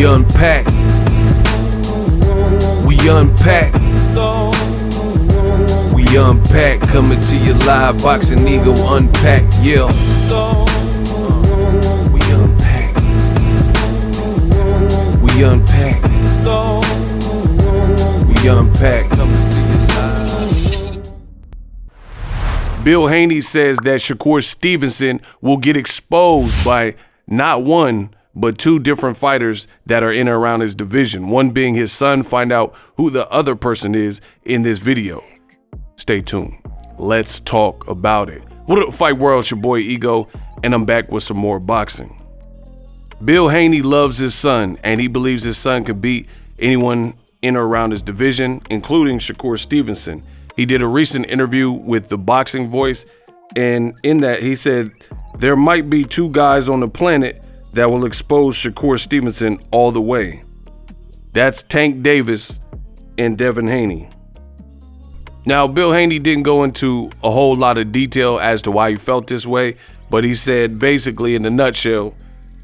unpack. We unpack. We unpack. Coming to you live, Boxingego unpack. Yeah. We unpack. We unpack. We unpack. Coming to you live. Bill Haney says that Shakur Stevenson will get exposed by not one, but two different fighters that are in and around his division. One being his son. Find out who the other person is in this video. Stay tuned. Let's talk about it. What up, Fight World? It's your boy Ego, and I'm back with some more boxing. Bill Haney loves his son, and he believes his son could beat anyone in or around his division, including Shakur Stevenson. He did a recent interview with the Boxing Voice, and in that he said there might be two guys on the planet that will expose Shakur Stevenson all the way. That's Tank Davis and Devin Haney. Now, Bill Haney didn't go into a whole lot of detail as to why he felt this way, but he said basically in a nutshell,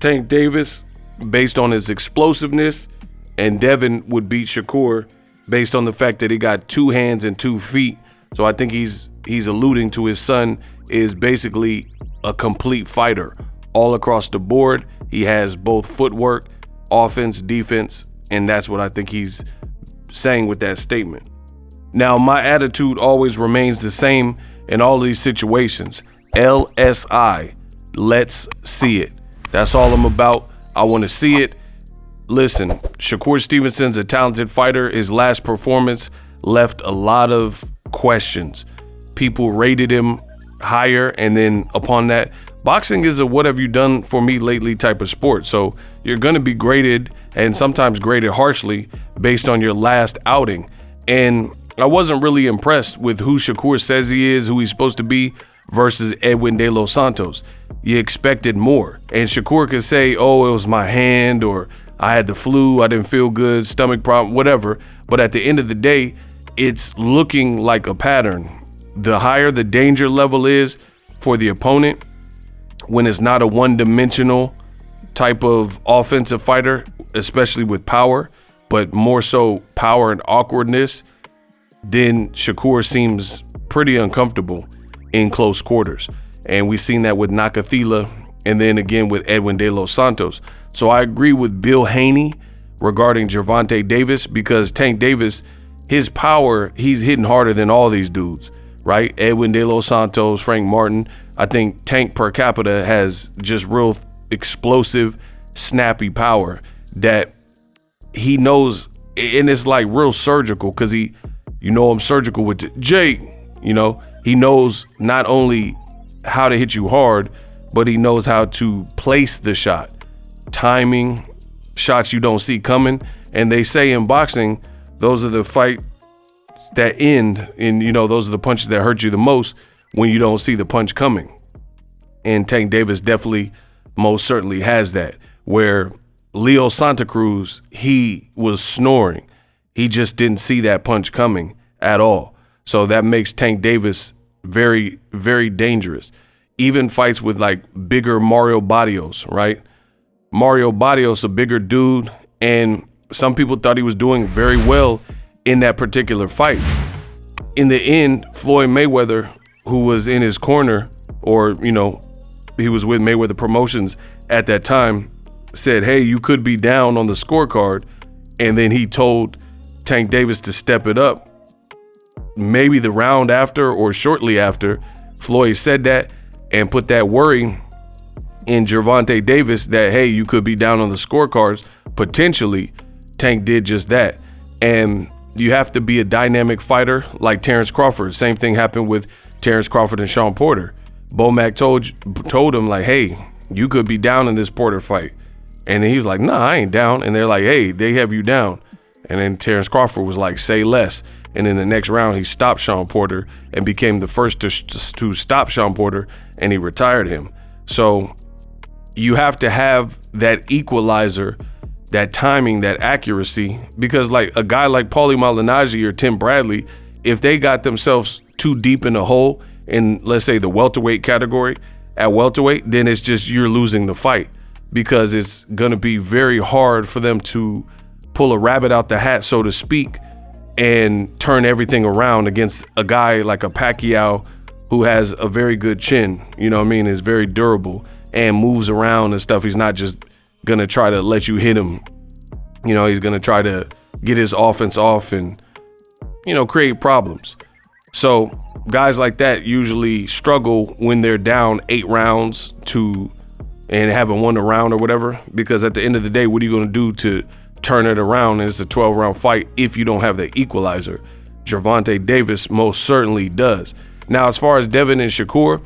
Tank Davis, based on his explosiveness, and Devin would beat Shakur based on the fact that he got 2 hands and 2 feet. So I think he's alluding to his son is basically a complete fighter all across the board. He has both footwork, offense, defense, and that's what I think he's saying with that statement. Now, my attitude always remains the same in all these situations. LSI, let's see it. That's all I'm about. I want to see it. Listen, Shakur Stevenson's a talented fighter. His last performance left a lot of questions. People rated him higher, and then upon that, boxing is a what have you done for me lately type of sport. So you're going to be graded, and sometimes graded harshly, based on your last outing. And I wasn't really impressed with who Shakur says he is, who he's supposed to be, versus Edwin De Los Santos. You expected more. And Shakur could say, oh, it was my hand, or I had the flu, I didn't feel good, stomach problem, whatever. But at the end of the day, it's looking like a pattern. The higher the danger level is for the opponent, when it's not a one-dimensional type of offensive fighter, especially with power, but more so power and awkwardness, then Shakur seems pretty uncomfortable in close quarters. And we've seen that with Nakathila, and then again with Edwin De Los Santos. So I agree with Bill Haney regarding Gervonta Davis, because Tank Davis, his power, he's hitting harder than all these dudes, right? Edwin De Los Santos, Frank Martin. I think Tank per capita has just real explosive, snappy power that he knows, and it's like real surgical, because I'm surgical with Jake, he knows not only how to hit you hard, but he knows how to place the shot, timing, shots you don't see coming. And they say in boxing, those are the fights that end, and those are the punches that hurt you the most when you don't see the punch coming. And Tank Davis definitely, most certainly has that, where Leo Santa Cruz, he was snoring. He just didn't see that punch coming at all. So that makes Tank Davis very, very dangerous. Even fights with like bigger Mario Barrios, right? Mario Barrios, a bigger dude, and some people thought he was doing very well in that particular fight. In the end, Floyd Mayweather, who was in his corner, or, he was with Mayweather Promotions at that time, said, hey, you could be down on the scorecard. And then he told Tank Davis to step it up. Maybe the round after or shortly after, Floyd said that and put that worry in Gervonta Davis that, hey, you could be down on the scorecards. Potentially, Tank did just that. And you have to be a dynamic fighter like Terrence Crawford. Same thing happened with Terrence Crawford and Sean Porter. Bomac told him, like, hey, you could be down in this Porter fight. And then he was like, nah, I ain't down. And they're like, hey, they have you down. And then Terrence Crawford was like, say less. And in the next round, he stopped Sean Porter and became the first to stop Sean Porter, and he retired him. So you have to have that equalizer, that timing, that accuracy, because like a guy like Paulie Malignaggi or Tim Bradley, if they got themselves too deep in the hole in, let's say, the welterweight category at welterweight, then it's just you're losing the fight. because it's going to be very hard for them to pull a rabbit out the hat, so to speak, and turn everything around against a guy like a Pacquiao who has a very good chin, you know what I mean, is very durable and moves around and stuff. He's not just going to try to let you hit him. You know, he's going to try to get his offense off and, you know, create problems. So guys like that usually struggle when they're down 8 rounds and haven't won a round or whatever, because at the end of the day, what are you going to do to turn it around? And it's a 12-round fight if you don't have the equalizer. Gervonta Davis most certainly does. Now, as far as Devin and Shakur,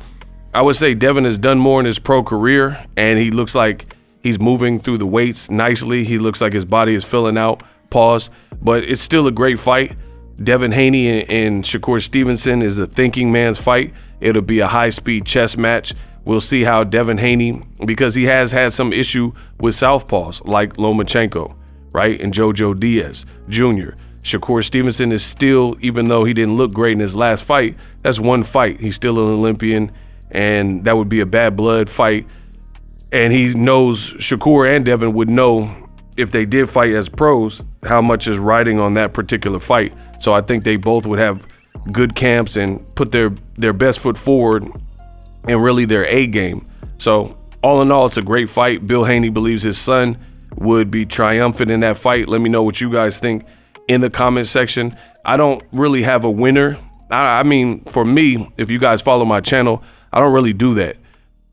I would say Devin has done more in his pro career, and he looks like he's moving through the weights nicely. He looks like his body is filling out, pause, but it's still a great fight. Devin Haney and Shakur Stevenson is a thinking man's fight. It'll be a high-speed chess match. We'll see how Devin Haney, because he has had some issue with southpaws like Lomachenko, right, and Jojo Diaz Jr. Shakur Stevenson is still, even though he didn't look great in his last fight, that's one fight. He's still an Olympian, and that would be a bad blood fight. And he knows, Shakur and Devin would know, if they did fight as pros, how much is riding on that particular fight. So I think they both would have good camps and put their best foot forward and really their A game. So all in all, it's a great fight. Bill Haney believes his son would be triumphant in that fight. Let me know what you guys think in the comment section. I don't really have a winner. I mean, for me, if you guys follow my channel, I don't really do that.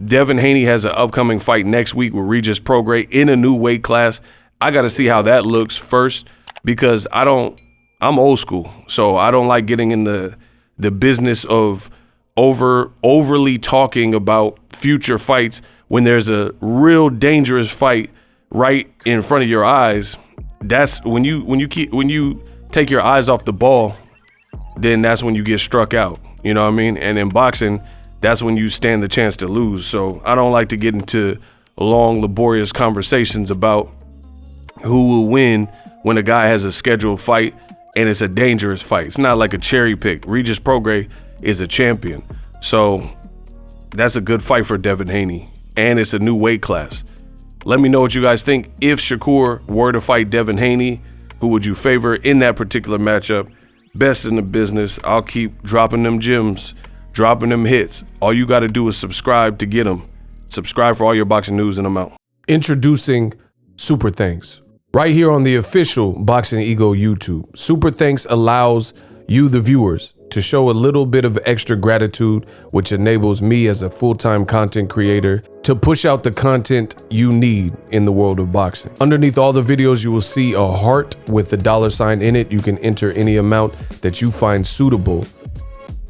Devin Haney has an upcoming fight next week with Regis Prograis in a new weight class. I got to see how that looks first, because I'm old school. So I don't like getting in the business of overly talking about future fights when there's a real dangerous fight right in front of your eyes. That's when you take your eyes off the ball, then that's when you get struck out. You know what I mean? And in boxing, that's when you stand the chance to lose. So I don't like to get into long, laborious conversations about who will win when a guy has a scheduled fight and it's a dangerous fight. It's not like a cherry pick. Regis Prograis is a champion. So that's a good fight for Devin Haney. And it's a new weight class. Let me know what you guys think. If Shakur were to fight Devin Haney, who would you favor in that particular matchup? Best in the business. I'll keep dropping them gems, dropping them hits. All you got to do is subscribe to get them. Subscribe for all your boxing news, and I'm out. Introducing Super Thanks. Right here on the official Boxingego YouTube. Super Thanks allows you, the viewers, to show a little bit of extra gratitude, which enables me as a full-time content creator to push out the content you need in the world of boxing. Underneath all the videos, you will see a heart with the $sign in it. You can enter any amount that you find suitable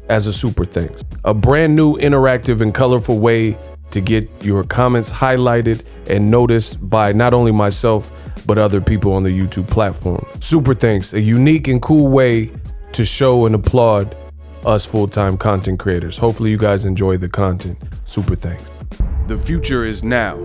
as a super thanks. A brand new interactive and colorful way to get your comments highlighted and noticed by not only myself, but other people on the YouTube platform. Super thanks, a unique and cool way to show and applaud us full-time content creators. Hopefully you guys enjoy the content. Super thanks. The future is now.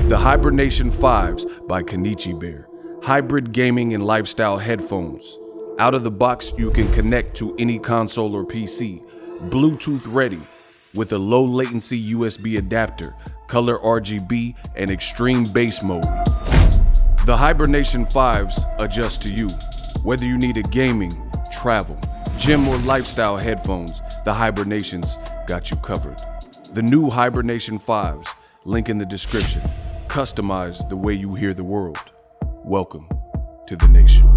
The Hibernation 5s by Kenichi Bear. Hybrid gaming and lifestyle headphones. Out of the box, you can connect to any console or PC. Bluetooth ready with a low latency USB adapter, color RGB, and extreme bass mode. The Hibernation 5s adjust to you. Whether you need a gaming, travel, gym, or lifestyle headphones, the Hibernations got you covered. The new Hibernation 5s, link in the description. Customize the way you hear the world. Welcome to the nation.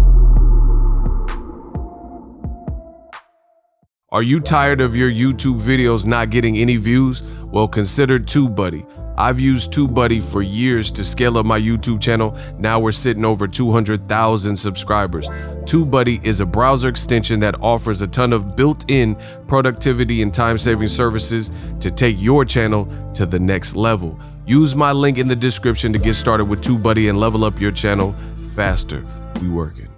Are you tired of your YouTube videos not getting any views? Well, consider TubeBuddy. I've used TubeBuddy for years to scale up my YouTube channel. Now we're sitting over 200,000 subscribers. TubeBuddy is a browser extension that offers a ton of built-in productivity and time-saving services to take your channel to the next level. Use my link in the description to get started with TubeBuddy and level up your channel faster. We work it.